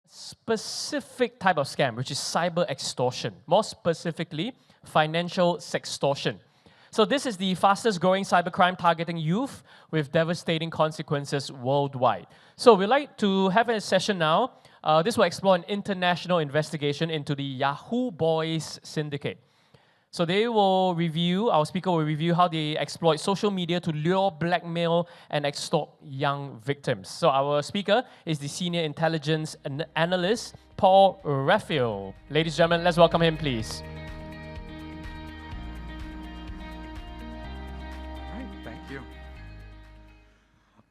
specific type of scam, which is cyber extortion, more specifically, financial sextortion. So this is the fastest growing cybercrime targeting youth with devastating consequences worldwide. So we'd like to have a session now. This will explore an international investigation into the Yahoo Boys syndicate. So our speaker will review how they exploit social media to lure, blackmail, and extort young victims. So our speaker is the Senior Intelligence Analyst, Paul Raffile. Ladies and gentlemen, let's welcome him, please.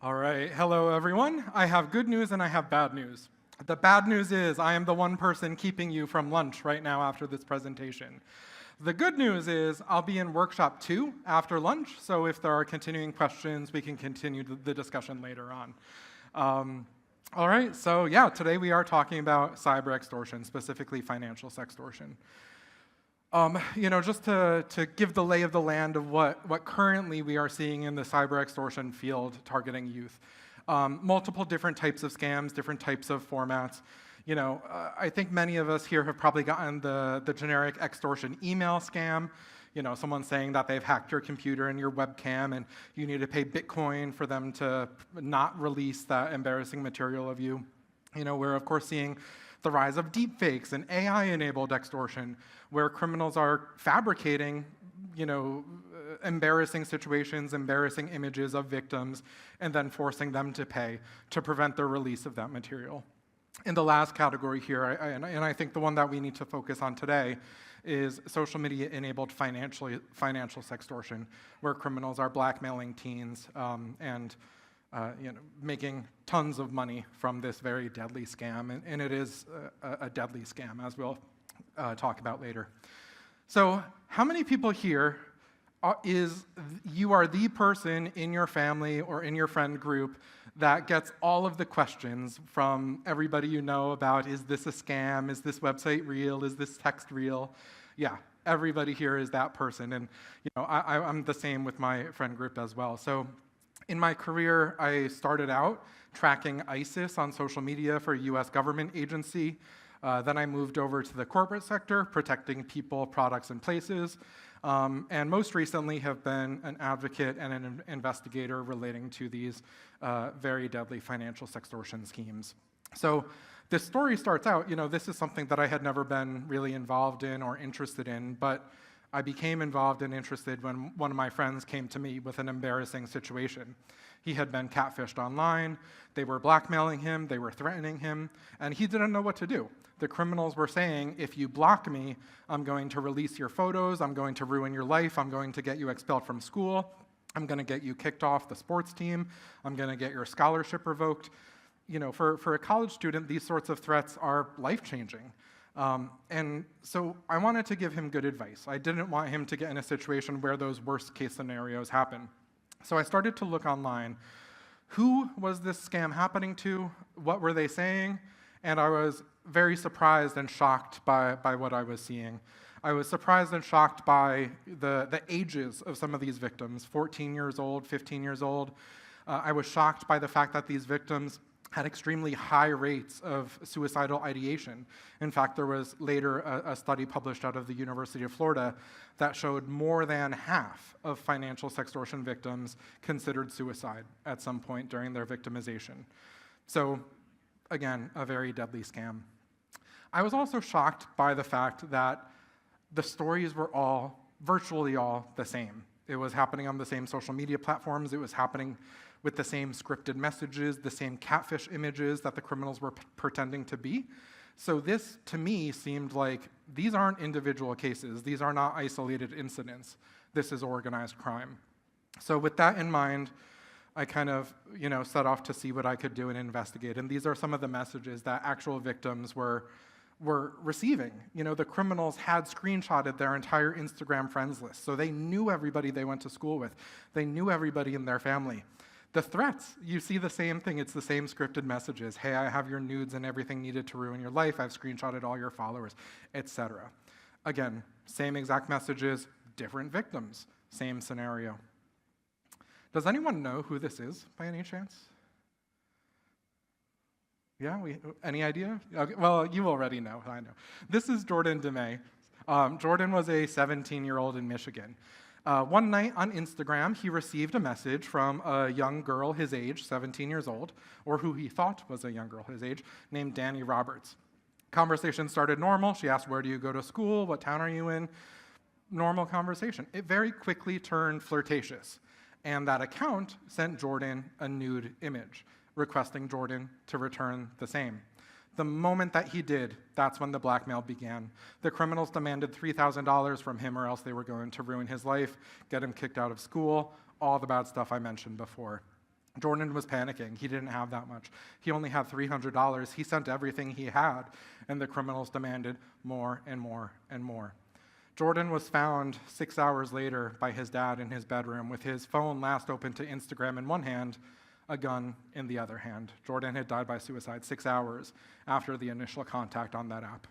All right, hello everyone. I have good news and I have bad news. The bad news is I am the one person keeping you from lunch right now after this presentation. The good news is I'll be in workshop 2 after lunch, so if there are continuing questions, we can continue the discussion later on. All right, so yeah, today we are talking about cyber extortion, specifically financial sextortion. Just to give the lay of the land of what currently we are seeing in the cyber extortion field targeting youth. Multiple different types of scams, different types of formats. I think many of us here have probably gotten the generic extortion email scam. Someone saying that they've hacked your computer and your webcam and you need to pay Bitcoin for them to not release that embarrassing material of you. We're of course seeing the rise of deepfakes and AI-enabled extortion, where criminals are fabricating, embarrassing situations, embarrassing images of victims, and then forcing them to pay to prevent the release of that material. In the last category here, and I think the one that we need to focus on today, is social media-enabled financial sextortion, where criminals are blackmailing teens and making tons of money from this very deadly scam, and it is a deadly scam, as we'll talk about later. So, how many people here you are the person in your family or in your friend group that gets all of the questions from everybody you know about, is this a scam? Is this website real? Is this text real? Yeah, everybody here is that person, and I'm the same with my friend group as well. So, in my career, I started out tracking ISIS on social media for a US government agency. Then I moved over to the corporate sector, protecting people, products, and places. And most recently have been an advocate and an investigator relating to these very deadly financial sextortion schemes. So this story starts out, this is something that I had never been really involved in or interested in, but I became involved and interested when one of my friends came to me with an embarrassing situation. He had been catfished online, they were blackmailing him, they were threatening him, and he didn't know what to do. The criminals were saying, if you block me, I'm going to release your photos, I'm going to ruin your life, I'm going to get you expelled from school, I'm going to get you kicked off the sports team, I'm going to get your scholarship revoked. For a college student, these sorts of threats are life-changing. And so I wanted to give him good advice. I didn't want him to get in a situation where those worst-case scenarios happen. So I started to look online. Who was this scam happening to? What were they saying? And I was very surprised and shocked by what I was seeing. I was surprised and shocked by the ages of some of these victims, 14 years old, 15 years old. I was shocked by the fact that these victims had extremely high rates of suicidal ideation. In fact, there was later a study published out of the University of Florida that showed more than half of financial sextortion victims considered suicide at some point during their victimization. So, again, a very deadly scam. I was also shocked by the fact that the stories were virtually all the same. It was happening on the same social media platforms, it was happening with the same scripted messages, the same catfish images that the criminals were pretending to be. So this, to me, seemed like these aren't individual cases. These are not isolated incidents. This is organized crime. So with that in mind, I kind of, set off to see what I could do and investigate. And these are some of the messages that actual victims were receiving. The criminals had screenshotted their entire Instagram friends list, so they knew everybody they went to school with. They knew everybody in their family. The threats, you see the same thing. It's the same scripted messages. Hey, I have your nudes and everything needed to ruin your life. I've screenshotted all your followers, etc. Again, same exact messages, different victims, same scenario. Does anyone know who this is by any chance? Yeah, any idea? Okay, well, you already know, I know. This is Jordan DeMay. Jordan was a 17-year-old in Michigan. One night on Instagram, he received a message from a young girl his age, 17 years old, or who he thought was a young girl his age, named Danny Roberts. Conversation started normal. She asked, "Where do you go to school? What town are you in?" Normal conversation. It very quickly turned flirtatious, and that account sent Jordan a nude image, requesting Jordan to return the same. The moment that he did, that's when the blackmail began. The criminals demanded $3,000 from him, or else they were going to ruin his life, get him kicked out of school, all the bad stuff I mentioned before. Jordan was panicking. He didn't have that much. He only had $300. He sent everything he had, and the criminals demanded more and more and more. Jordan was found 6 hours later by his dad in his bedroom with his phone last open to Instagram in one hand, a gun in the other hand. Jordan had died by suicide 6 hours after the initial contact on that app.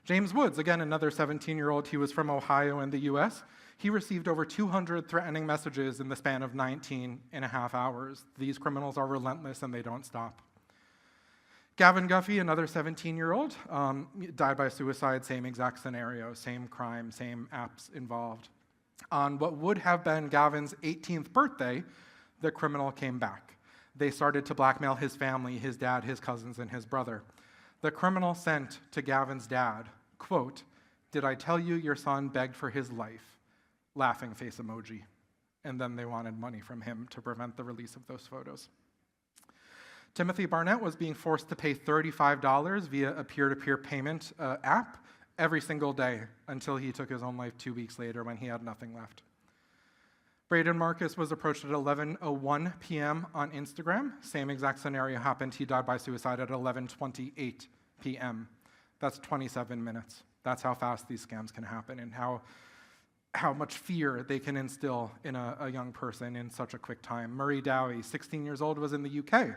James Woods, again, another 17-year-old, he was from Ohio in the US. He received over 200 threatening messages in the span of 19 and a half hours. These criminals are relentless and they don't stop. Gavin Guffey, another 17-year-old, died by suicide, same exact scenario, same crime, same apps involved. On what would have been Gavin's 18th birthday, the criminal came back. They started to blackmail his family, his dad, his cousins, and his brother. The criminal sent to Gavin's dad, quote, "Did I tell you your son begged for his life?" Laughing face emoji. And then they wanted money from him to prevent the release of those photos. Timothy Barnett was being forced to pay $35 via a peer-to-peer payment app every single day until he took his own life 2 weeks later when he had nothing left. Braden Marcus was approached at 11:01 p.m. on Instagram. Same exact scenario happened. He died by suicide at 11:28 p.m. That's 27 minutes. That's how fast these scams can happen and how much fear they can instill in a young person in such a quick time. Murray Dowie, 16 years old, was in the UK.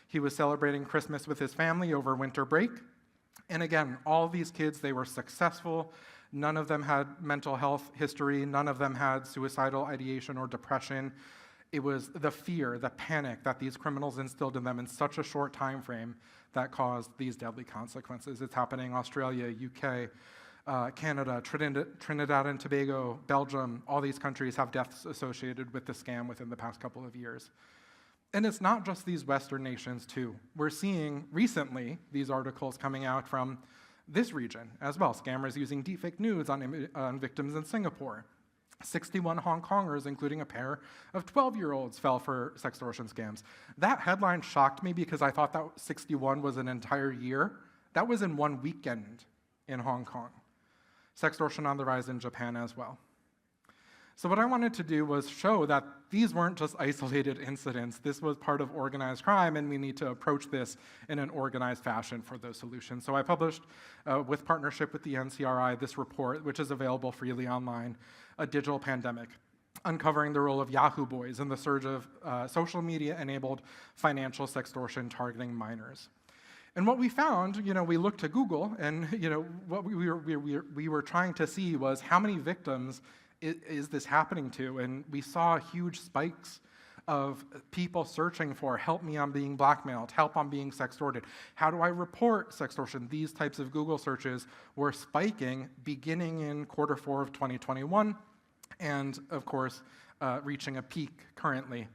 He was celebrating Christmas with his family over winter break. And again, all these kids, they were successful. None of them had mental health history. None of them had suicidal ideation or depression. It was the fear, the panic that these criminals instilled in them in such a short time frame that caused these deadly consequences. It's happening in Australia, UK, Canada, Trinidad and Tobago, Belgium. All these countries have deaths associated with the scam within the past couple of years. And it's not just these Western nations, too. We're seeing recently these articles coming out from this region as well. Scammers using deepfake nudes on victims in Singapore. 61 Hong Kongers, including a pair of 12-year-olds, fell for sextortion scams. That headline shocked me because I thought that 61 was an entire year. That was in one weekend in Hong Kong. Sextortion on the rise in Japan as well. So what I wanted to do was show that these weren't just isolated incidents. This was part of organized crime, and we need to approach this in an organized fashion for those solutions. So I published, with partnership with the NCRI, this report, which is available freely online, A Digital Pandemic, uncovering the role of Yahoo boys in the surge of social media-enabled financial sextortion targeting minors. And what we found, we looked to Google, and what we were trying to see was how many victims is this happening to? And we saw huge spikes of people searching for, help me, I'm being blackmailed, help, I'm being sextorted. How do I report sextortion? These types of Google searches were spiking beginning in Q4 of 2021, and of course, reaching a peak currently.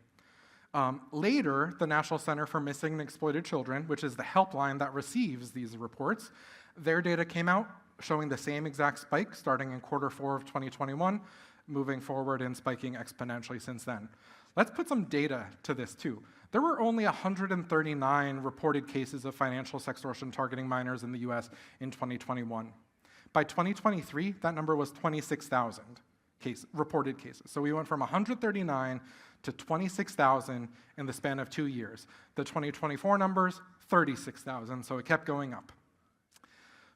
Later, the National Center for Missing and Exploited Children, which is the helpline that receives these reports, their data came out showing the same exact spike starting in Q4 of 2021, moving forward and spiking exponentially since then. Let's put some data to this too. There were only 139 reported cases of financial sextortion targeting minors in the US in 2021. By 2023, that number was 26,000 reported cases. So we went from 139 to 26,000 in the span of 2 years. The 2024 numbers, 36,000, so it kept going up.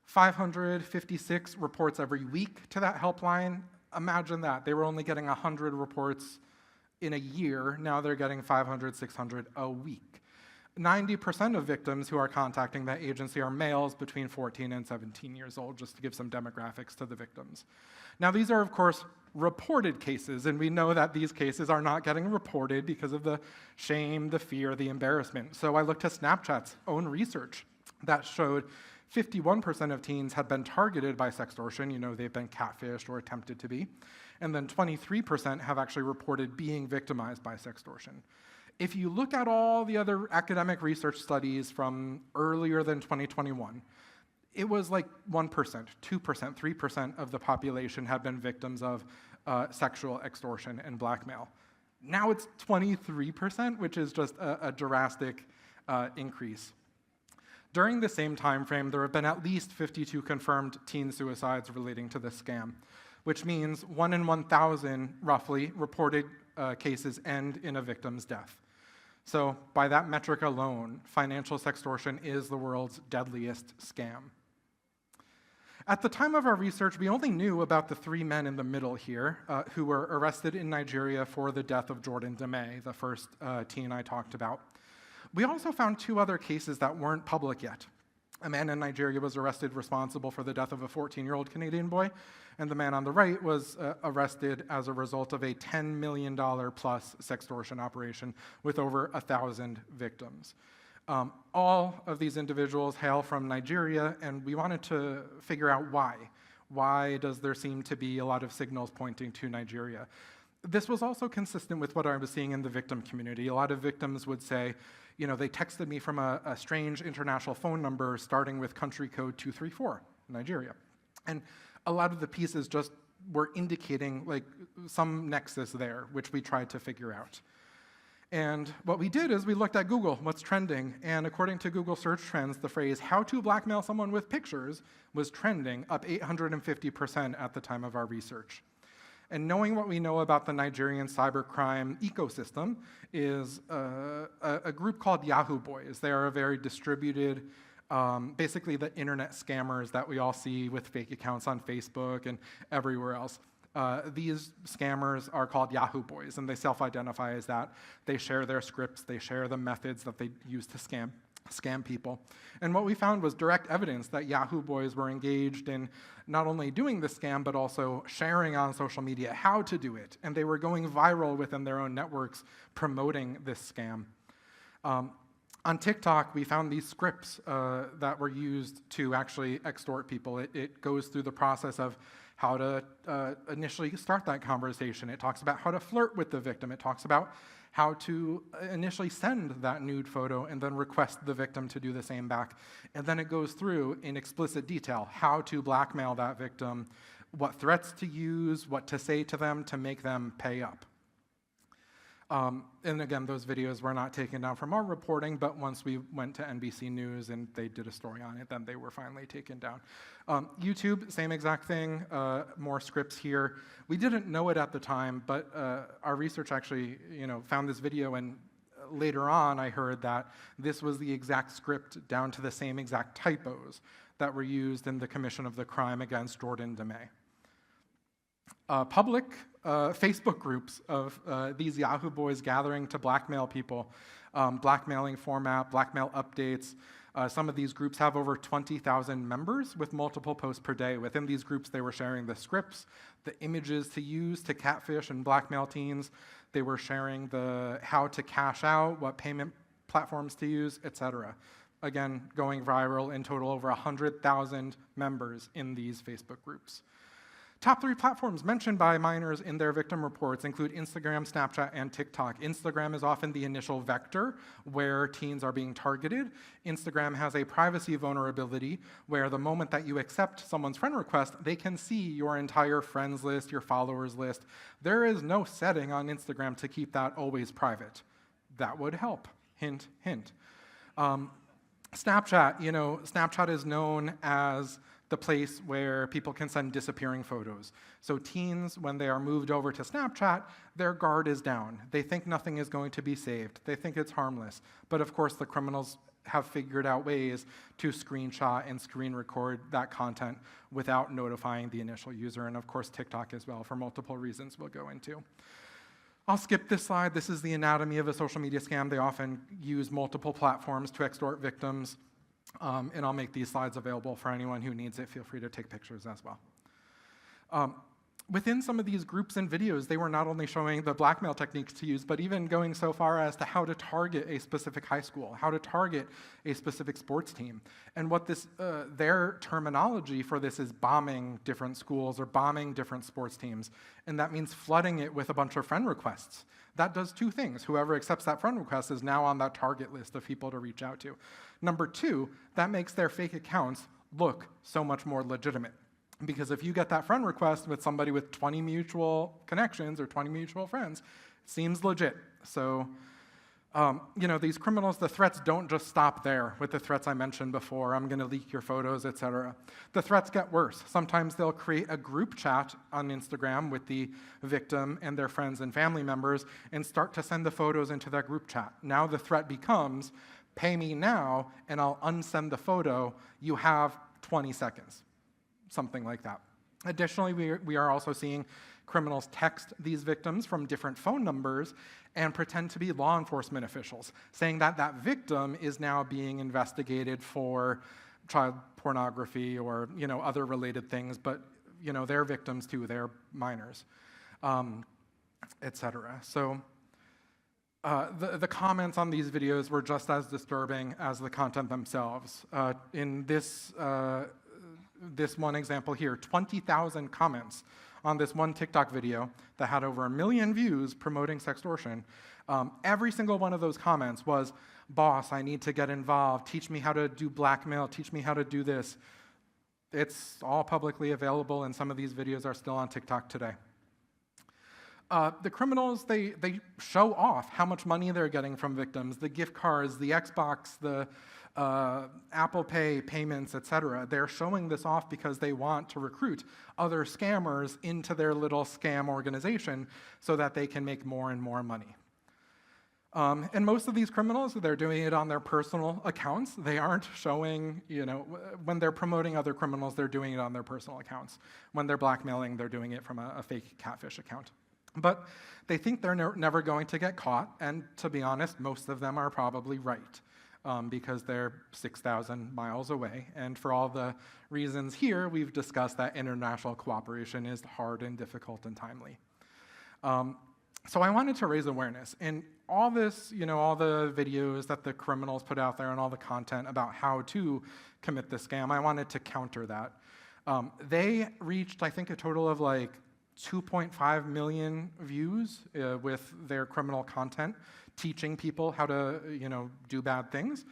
556 reports every week to that helpline. Imagine that. They were only getting 100 reports in a year. Now they're getting 500, 600 a week. 90% of victims who are contacting that agency are males between 14 and 17 years old, just to give some demographics to the victims. Now, these are, of course, reported cases, and we know that these cases are not getting reported because of the shame, the fear, the embarrassment. So I looked to Snapchat's own research that showed 51% of teens had been targeted by sextortion. You know, they've been catfished or attempted to be. And then 23% have actually reported being victimized by sextortion. If you look at all the other academic research studies from earlier than 2021, it was like 1%, 2%, 3% of the population had been victims of sexual extortion and blackmail. Now it's 23%, which is just a drastic increase. During the same time frame, there have been at least 52 confirmed teen suicides relating to this scam, which means 1 in 1,000, roughly, reported cases end in a victim's death. So by that metric alone, financial sextortion is the world's deadliest scam. At the time of our research, we only knew about the 3 men in the middle here who were arrested in Nigeria for the death of Jordan Deme, the first teen I talked about. We also found 2 other cases that weren't public yet. A man in Nigeria was arrested responsible for the death of a 14-year-old Canadian boy, and the man on the right was arrested as a result of a $10 million plus sextortion operation with over 1,000 victims. All of these individuals hail from Nigeria, and we wanted to figure out why. Why does there seem to be a lot of signals pointing to Nigeria? This was also consistent with what I was seeing in the victim community. A lot of victims would say, you know, they texted me from a strange international phone number starting with country code 234, Nigeria. And a lot of the pieces just were indicating like some nexus there, which we tried to figure out. And what we did is we looked at Google, what's trending, and according to Google search trends, the phrase, how to blackmail someone with pictures, was trending up 850% at the time of our research. And knowing what we know about the Nigerian cybercrime ecosystem is a group called Yahoo Boys. They are a very distributed, basically the internet scammers that we all see with fake accounts on Facebook and everywhere else. These scammers are called Yahoo Boys, and they self-identify as that. They share their scripts, they share the methods that they use to scam people. And what we found was direct evidence that Yahoo Boys were engaged in not only doing the scam, but also sharing on social media how to do it. And they were going viral within their own networks promoting this scam. On TikTok, we found these scripts that were used to actually extort people. It goes through the process of how to initially start that conversation. It talks about how to flirt with the victim. It talks about how to initially send that nude photo and then request the victim to do the same back. And then it goes through in explicit detail how to blackmail that victim, what threats to use, what to say to them to make them pay up. And again, those videos were not taken down from our reporting, but once we went to NBC News and they did a story on it, then they were finally taken down. YouTube, same exact thing, more scripts here. We didn't know it at the time, but our research actually, found this video, and later on I heard that this was the exact script down to the same exact typos that were used in the commission of the crime against Jordan Deme. Public Facebook groups of these Yahoo Boys gathering to blackmail people, blackmailing format, blackmail updates. Some of these groups have over 20,000 members with multiple posts per day. Within these groups, they were sharing the scripts, the images to use to catfish and blackmail teens. They were sharing the how to cash out, what payment platforms to use, etc. Again, going viral, in total over 100,000 members in these Facebook groups. Top 3 platforms mentioned by minors in their victim reports include Instagram, Snapchat, and TikTok. Instagram is often the initial vector where teens are being targeted. Instagram has a privacy vulnerability where the moment that you accept someone's friend request, they can see your entire friends list, your followers list. There is no setting on Instagram to keep that always private. That would help. Hint, hint. Snapchat, Snapchat is known as the place where people can send disappearing photos. So teens, when they are moved over to Snapchat, their guard is down. They think nothing is going to be saved. They think it's harmless. But of course, the criminals have figured out ways to screenshot and screen record that content without notifying the initial user, and of course TikTok as well, for multiple reasons we'll go into. I'll skip this slide. This is the anatomy of a social media scam. They often use multiple platforms to extort victims. And I'll make these slides available for anyone who needs it. Feel free to take pictures as well. Within some of these groups and videos, they were not only showing the blackmail techniques to use, but even going so far as to how to target a specific high school, how to target a specific sports team. And what their terminology for this is bombing different schools or bombing different sports teams. And that means flooding it with a bunch of friend requests. That does two things. Whoever accepts that friend request is now on that target list of people to reach out to. Number two, that makes their fake accounts look so much more legitimate. Because if you get that friend request with somebody with 20 mutual connections or 20 mutual friends, it seems legit. So, these criminals, the threats don't just stop there with the threats I mentioned before. I'm going to leak your photos, etc. The threats get worse. Sometimes they'll create a group chat on Instagram with the victim and their friends and family members and start to send the photos into that group chat. Now the threat becomes, pay me now and I'll unsend the photo. You have 20 seconds. Something like that. Additionally, we are also seeing criminals text these victims from different phone numbers and pretend to be law enforcement officials, saying that that victim is now being investigated for child pornography or other related things, but they're victims too, they're minors, etc. So the comments on these videos were just as disturbing as the content themselves. In this one example here, 20,000 comments on this one TikTok video that had over 1 million views promoting sextortion. Every single one of those comments was, boss, I need to get involved, teach me how to do blackmail, teach me how to do this. It's all publicly available, and some of these videos are still on TikTok today. The criminals, they show off how much money they're getting from victims, the gift cards, the Xbox, the Apple Pay payments, etc. They're showing this off because they want to recruit other scammers into their little scam organization so that they can make more and more money. And most of these criminals, they're doing it on their personal accounts. They aren't showing, when they're promoting other criminals, they're doing it on their personal accounts. When they're blackmailing, they're doing it from a fake catfish account. But they think they're never going to get caught, and to be honest, most of them are probably right. Because they're 6,000 miles away. And for all the reasons here, we've discussed that international cooperation is hard and difficult and timely. So I wanted to raise awareness. And all this, all the videos that the criminals put out there and all the content about how to commit the scam, I wanted to counter that. They reached, I think, a total of like 2.5 million views with their criminal content, teaching people how to, do bad things.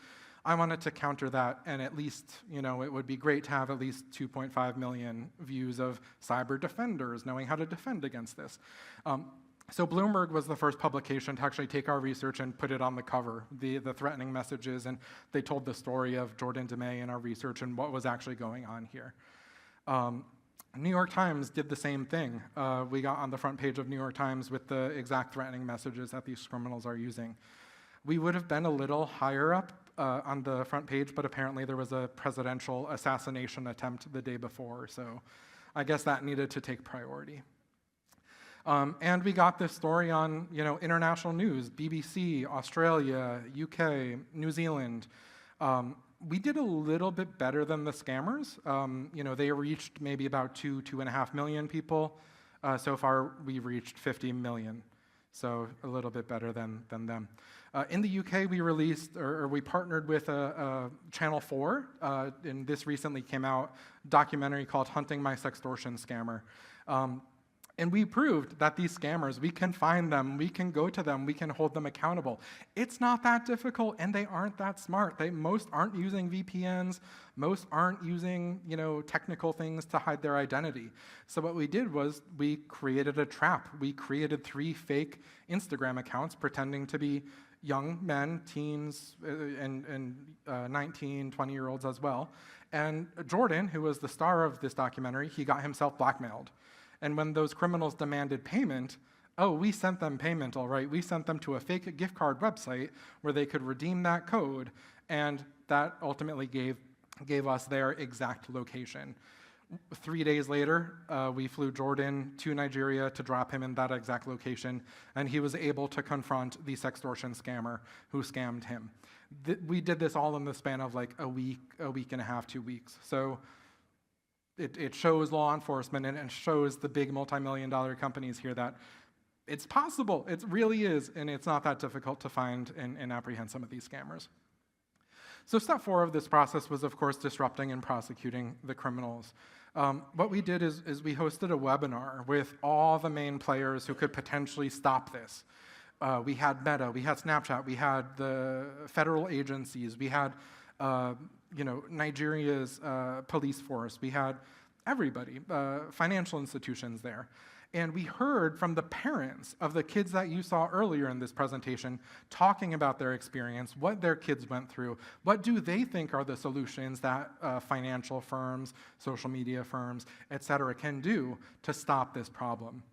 I wanted to counter that, and at least, it would be great to have at least 2.5 million views of cyber defenders knowing how to defend against this. So Bloomberg was the first publication to actually take our research and put it on the cover, the threatening messages, and they told the story of Jordan DeMay and our research and what was actually going on here. New York Times did the same thing. We got on the front page of New York Times with the exact threatening messages that these criminals are using. We would have been a little higher up on the front page, but apparently there was a presidential assassination attempt the day before, so I guess that needed to take priority. And we got this story on international news, BBC, Australia, UK, New Zealand. We did a little bit better than the scammers. They reached maybe about 2.5 million people. So far, we've reached 50 million. So a little bit better than them. In the UK, we released, or we partnered with Channel 4, and this recently came out, a documentary called Hunting My Sextortion Scammer. And we proved that these scammers, we can find them, we can go to them, we can hold them accountable. It's not that difficult, and they aren't that smart. Most aren't using VPNs, most aren't using, technical things to hide their identity. So what we did was we created a trap. We created 3 fake Instagram accounts pretending to be young men, teens, and 19, 20-year-olds as well. And Jordan, who was the star of this documentary, he got himself blackmailed. And when those criminals demanded payment, we sent them payment, all right. We sent them to a fake gift card website where they could redeem that code, and that ultimately gave us their exact location. 3 days later, we flew Jordan to Nigeria to drop him in that exact location, and he was able to confront the Sextortion scammer who scammed him. We did this all in the span of like a week and a half, 2 weeks. So it shows law enforcement and it shows the big multi-million-dollar companies here that it's possible. It really is, and it's not that difficult to find and apprehend some of these scammers. So step 4 of this process was, of course, disrupting and prosecuting the criminals. What we did is we hosted a webinar with all the main players who could potentially stop this. We had Meta, we had Snapchat, we had the federal agencies, we had Nigeria's police force, we had everybody, financial institutions there. And we heard from the parents of the kids that you saw earlier in this presentation talking about their experience, what their kids went through, what do they think are the solutions that financial firms, social media firms, et cetera, can do to stop this problem.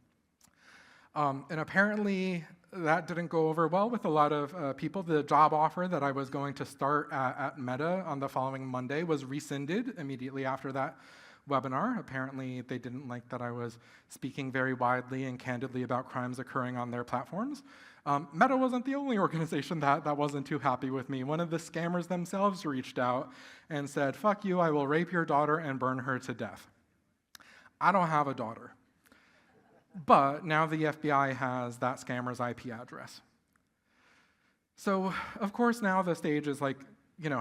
And apparently that didn't go over well with a lot of people. The job offer that I was going to start at Meta on the following Monday was rescinded immediately after that webinar. Apparently, they didn't like that I was speaking very widely and candidly about crimes occurring on their platforms. Meta wasn't the only organization that wasn't too happy with me. One of the scammers themselves reached out and said, "Fuck you, I will rape your daughter and burn her to death." I don't have a daughter. But now the FBI has that scammer's IP address. So, of course, now the stage is like,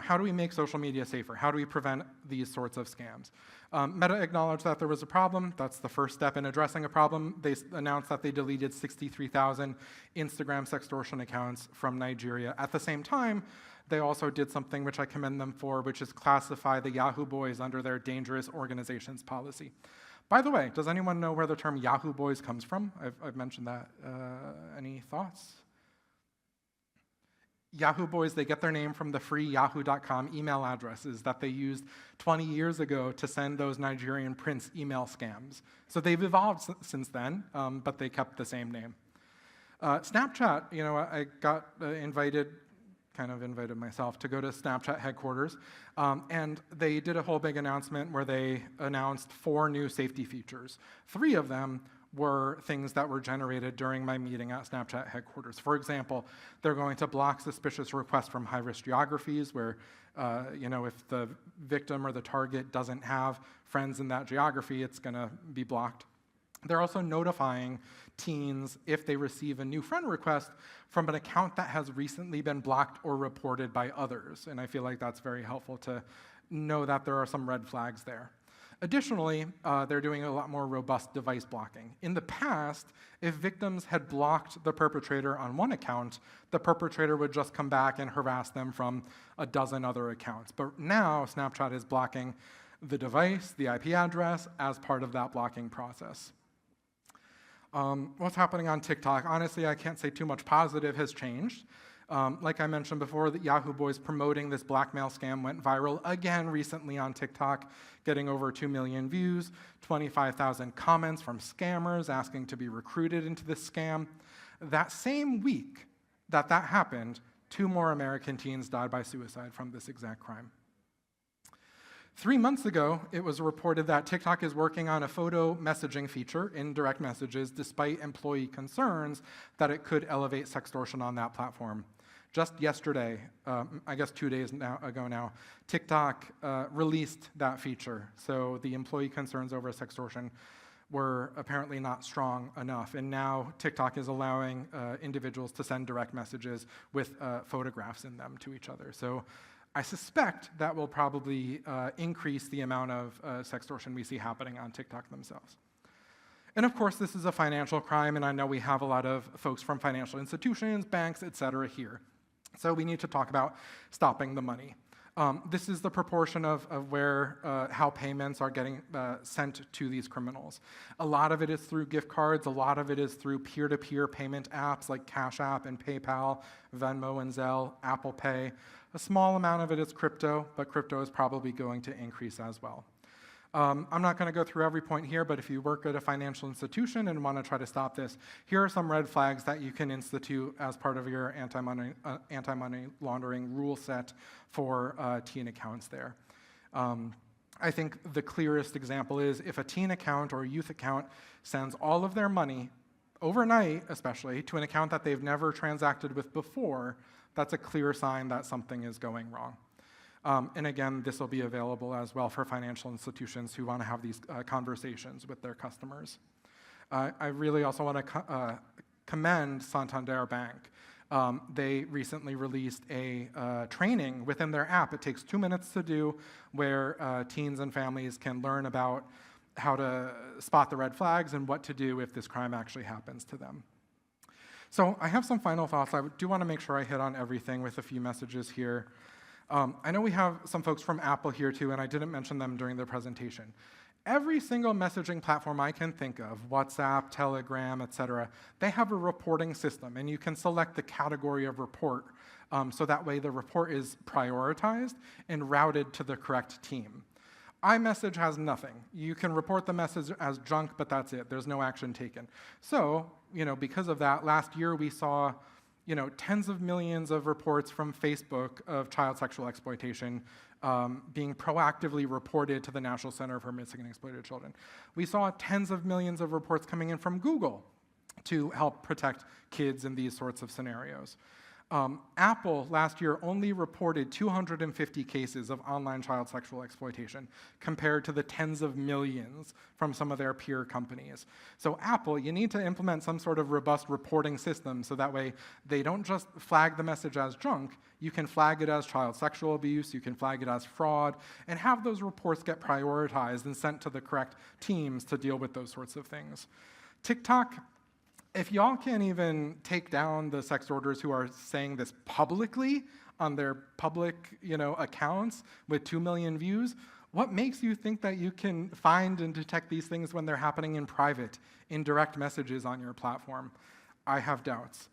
how do we make social media safer? How do we prevent these sorts of scams? Meta acknowledged that there was a problem. That's the first step in addressing a problem. They announced that they deleted 63,000 Instagram sextortion accounts from Nigeria. At the same time, they also did something which I commend them for, which is classify the Yahoo boys under their dangerous organizations policy. By the way, does anyone know where the term Yahoo boys comes from? I've mentioned that. Any thoughts? Yahoo boys, they get their name from the free yahoo.com email addresses that they used 20 years ago to send those Nigerian prince email scams. So they've evolved since then, but they kept the same name. Snapchat, I got invited myself to go to Snapchat headquarters, and they did a whole big announcement where they announced 4 new safety features. 3 of them were things that were generated during my meeting at Snapchat headquarters. For example, they're going to block suspicious requests from high-risk geographies where, if the victim or the target doesn't have friends in that geography, it's going to be blocked. They're also notifying teens if they receive a new friend request from an account that has recently been blocked or reported by others. And I feel like that's very helpful to know that there are some red flags there. Additionally, they're doing a lot more robust device blocking. In the past, if victims had blocked the perpetrator on one account, the perpetrator would just come back and harass them from a dozen other accounts. But now, Snapchat is blocking the device, the IP address, as part of that blocking process. What's happening on TikTok? Honestly, I can't say too much positive has changed. Like I mentioned before, the Yahoo boys promoting this blackmail scam went viral again recently on TikTok, getting over 2 million views, 25,000 comments from scammers asking to be recruited into this scam. That same week that happened, 2 more American teens died by suicide from this exact crime. 3 months ago, it was reported that TikTok is working on a photo messaging feature in direct messages despite employee concerns that it could elevate sextortion on that platform. Just yesterday, I guess 2 days ago now, TikTok released that feature. So the employee concerns over sextortion were apparently not strong enough. And now TikTok is allowing individuals to send direct messages with photographs in them to each other. So I suspect that will probably increase the amount of sextortion we see happening on TikTok themselves. And of course, this is a financial crime, and I know we have a lot of folks from financial institutions, banks, et cetera here. So we need to talk about stopping the money. This is the proportion of how payments are getting sent to these criminals. A lot of it is through gift cards. A lot of it is through peer-to-peer payment apps like Cash App and PayPal, Venmo and Zelle, Apple Pay. A small amount of it is crypto, but crypto is probably going to increase as well. I'm not going to go through every point here, but if you work at a financial institution and want to try to stop this, here are some red flags that you can institute as part of your anti-money laundering rule set for teen accounts there. I think the clearest example is if a teen account or a youth account sends all of their money, overnight especially, to an account that they've never transacted with before, that's a clear sign that something is going wrong. And again, this will be available as well for financial institutions who want to have these conversations with their customers. I really also want to commend Santander Bank. They recently released a training within their app. It takes 2 minutes to do, where teens and families can learn about how to spot the red flags and what to do if this crime actually happens to them. So I have some final thoughts. I do want to make sure I hit on everything with a few messages here. I know we have some folks from Apple here too, and I didn't mention them during the presentation. Every single messaging platform I can think of, WhatsApp, Telegram, etc., they have a reporting system, and you can select the category of report, so that way the report is prioritized and routed to the correct team. iMessage has nothing. You can report the message as junk, but that's it. There's no action taken. So, because of that, last year we saw tens of millions of reports from Facebook of child sexual exploitation being proactively reported to the National Center for Missing and Exploited Children. We saw tens of millions of reports coming in from Google to help protect kids in these sorts of scenarios. Apple last year only reported 250 cases of online child sexual exploitation compared to the tens of millions from some of their peer companies. So Apple, you need to implement some sort of robust reporting system so that way they don't just flag the message as junk, you can flag it as child sexual abuse, you can flag it as fraud, and have those reports get prioritized and sent to the correct teams to deal with those sorts of things. TikTok, if y'all can't even take down the sex orders who are saying this publicly on their public, accounts with 2 million views, what makes you think that you can find and detect these things when they're happening in private, in direct messages on your platform? I have doubts.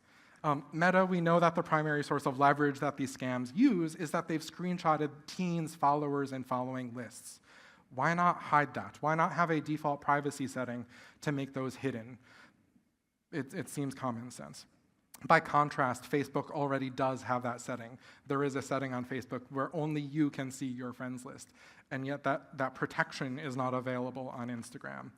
Meta, we know that the primary source of leverage that these scams use is that they've screenshotted teens, followers, and following lists. Why not hide that? Why not have a default privacy setting to make those hidden? It seems common sense. By contrast, Facebook already does have that setting. There is a setting on Facebook where only you can see your friends list, and yet that protection is not available on Instagram.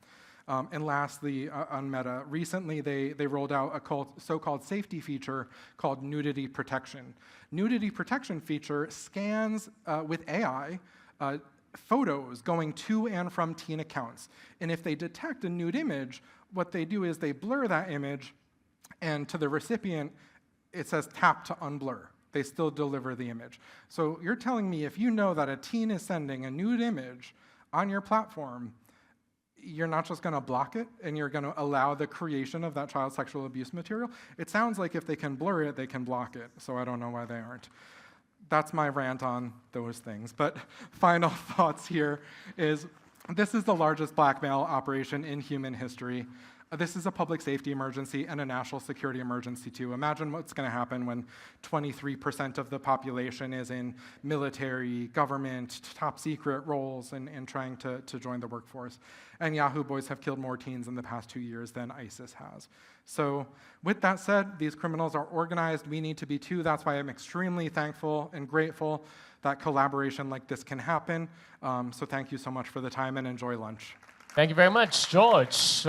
And lastly, on Meta, recently they rolled out a so-called safety feature called nudity protection. Nudity protection feature scans with AI photos going to and from teen accounts. And if they detect a nude image, what they do is they blur that image, and to the recipient, it says tap to unblur. They still deliver the image. So you're telling me if you know that a teen is sending a nude image on your platform, you're not just going to block it, and you're going to allow the creation of that child sexual abuse material? It sounds like if they can blur it, they can block it, so I don't know why they aren't. That's my rant on those things. But final thoughts here is, this is the largest blackmail operation in human history. This is a public safety emergency and a national security emergency too. Imagine what's going to happen when 23% of the population is in military, government, top secret roles and trying to join the workforce. And Yahoo boys have killed more teens in the past 2 years than ISIS has. So with that said, these criminals are organized. We need to be too. That's why I'm extremely thankful and grateful that collaboration like this can happen. So thank you so much for the time, and enjoy lunch. Thank you very much, George.